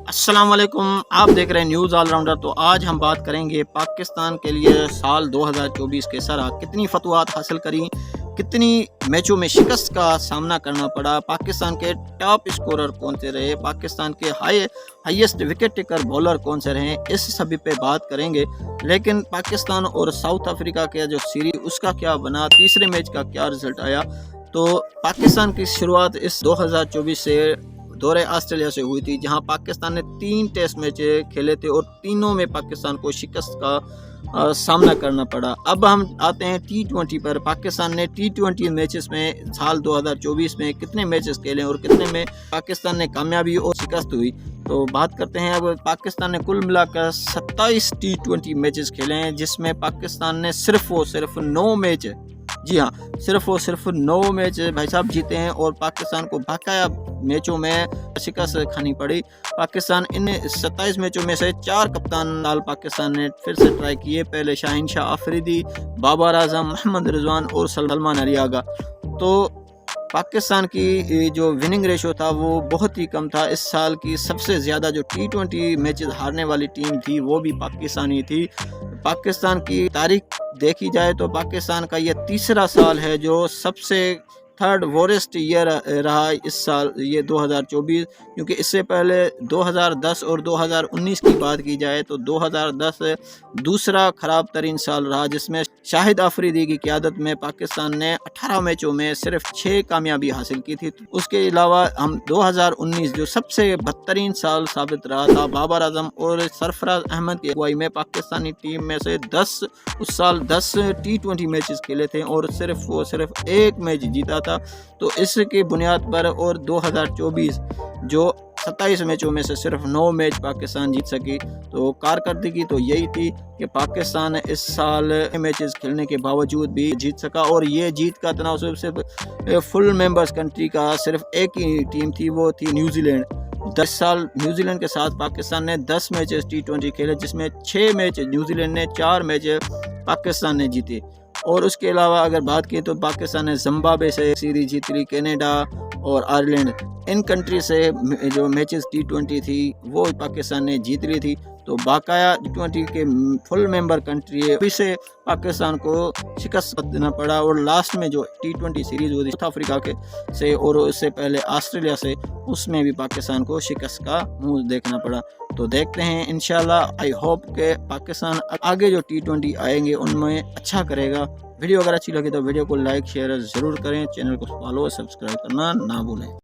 अस्सलाम वालेकुम, आप देख रहे हैं न्यूज़ ऑलराउंडर। तो आज हम बात करेंगे पाकिस्तान के लिए साल 2024 के सरह कितनी फतवात हासिल करी, कितनी मैचों में शिकस्त का सामना करना पड़ा, पाकिस्तान के टॉप स्कोरर कौन से रहे, पाकिस्तान के हाईएस्ट विकेट टेकर बॉलर कौन से रहे, इस सभी पे बात करेंगे। लेकिन पाकिस्तान और साउथ अफ्रीका के जो सीरीज उसका क्या बना, तीसरे मैच का क्या रिजल्ट आया। तो पाकिस्तान की शुरुआत इस 2024 से दौरे ऑस्ट्रेलिया से हुई थी, जहां पाकिस्तान ने 3 टेस्ट मैच खेले थे और तीनों में पाकिस्तान को शिकस्त का सामना करना पड़ा। अब हम आते हैं T20 पर। पाकिस्तान ने T20 मैचेस में साल 2024 में कितने मैचेस खेले और कितने में पाकिस्तान ने कामयाबी और शिकस्त हुई, तो बात करते हैं। अब पाकिस्तान ने कुल मिलाकर 27 T20 मैचेस खेले हैं, जिसमें पाकिस्तान ने सिर्फ 9 मैच, जी हाँ, सिर्फ 9 मैच भाई साहब जीते हैं और पाकिस्तान को बकाया मैचों में शिकस्त खानी पड़ी। पाकिस्तान इन 27 मैचों में से 4 कप्तान लाल पाकिस्तान ने फिर से ट्राई किए। पहले शाहीन शाह अफरीदी, बाबर आजम, मोहम्मद रिजवान और सलमान अली आगा। तो पाकिस्तान की जो विनिंग रेशो था वो बहुत ही कम था। इस साल की सबसे ज़्यादा जो T20 मैचेस हारने वाली टीम थी वो भी पाकिस्तानी थी। पाकिस्तान की तारीख देखी जाए तो पाकिस्तान का ये तीसरा साल है जो सबसे थर्ड वोरेस्ट ईयर रहा इस साल, ये 2024, क्योंकि इससे पहले 2010 और 2019 की बात की जाए तो 2010 दूसरा ख़राब तरीन साल रहा, जिसमें शाहिद अफरीदी की क़यादत में पाकिस्तान ने 18 मैचों में सिर्फ 6 कामयाबी हासिल की थी। उसके अलावा हम 2019 जो सबसे बदतरीन साल साबित रहा था, बाबर आजम और सरफराज अहमद की अगुवाई में पाकिस्तानी टीम में से 10 उस साल 10 T20 मैचेस खेले थे और सिर्फ 1 मैच जीता था। तो इसकी बुनियाद पर और 2024 जो 27 मैचों में से सिर्फ 9 मैच पाकिस्तान जीत सकी, तो कारकर्दगी तो यही थी कि पाकिस्तान इस साल मैचेस खेलने के बावजूद भी जीत सका। और ये जीत का तनासुब सिर्फ फुल मेंबर्स कंट्री का सिर्फ एक ही टीम थी, वो थी न्यूजीलैंड। 10 साल न्यूजीलैंड के साथ पाकिस्तान ने 10 मैचेस T20 खेले, जिसमें 6 मैच न्यूजीलैंड ने, 4 मैच पाकिस्तान ने जीते। और उसके अलावा अगर बात की तो पाकिस्तान ने जिम्बाब्वे से सीरीज जीत ली, कनाडा और आयरलैंड, इन कंट्री से जो मैचेस T20 थी वो पाकिस्तान ने जीत ली थी। तो बाकाया T20 के फुल मेंबर कंट्री है, अभी से पाकिस्तान को शिकस्त देना पड़ा। और लास्ट में जो T20 सीरीज हुई साउथ अफ्रीका के से और उससे पहले ऑस्ट्रेलिया से, उसमें भी पाकिस्तान को शिकस्त का मुंह देखना पड़ा। तो देखते हैं इंशाल्लाह, आई होप के पाकिस्तान आगे जो T20 आएंगे उनमें अच्छा करेगा। वीडियो अगर अच्छी लगी तो वीडियो को लाइक शेयर ज़रूर करें, चैनल को फॉलो सब्सक्राइब करना ना भूलें।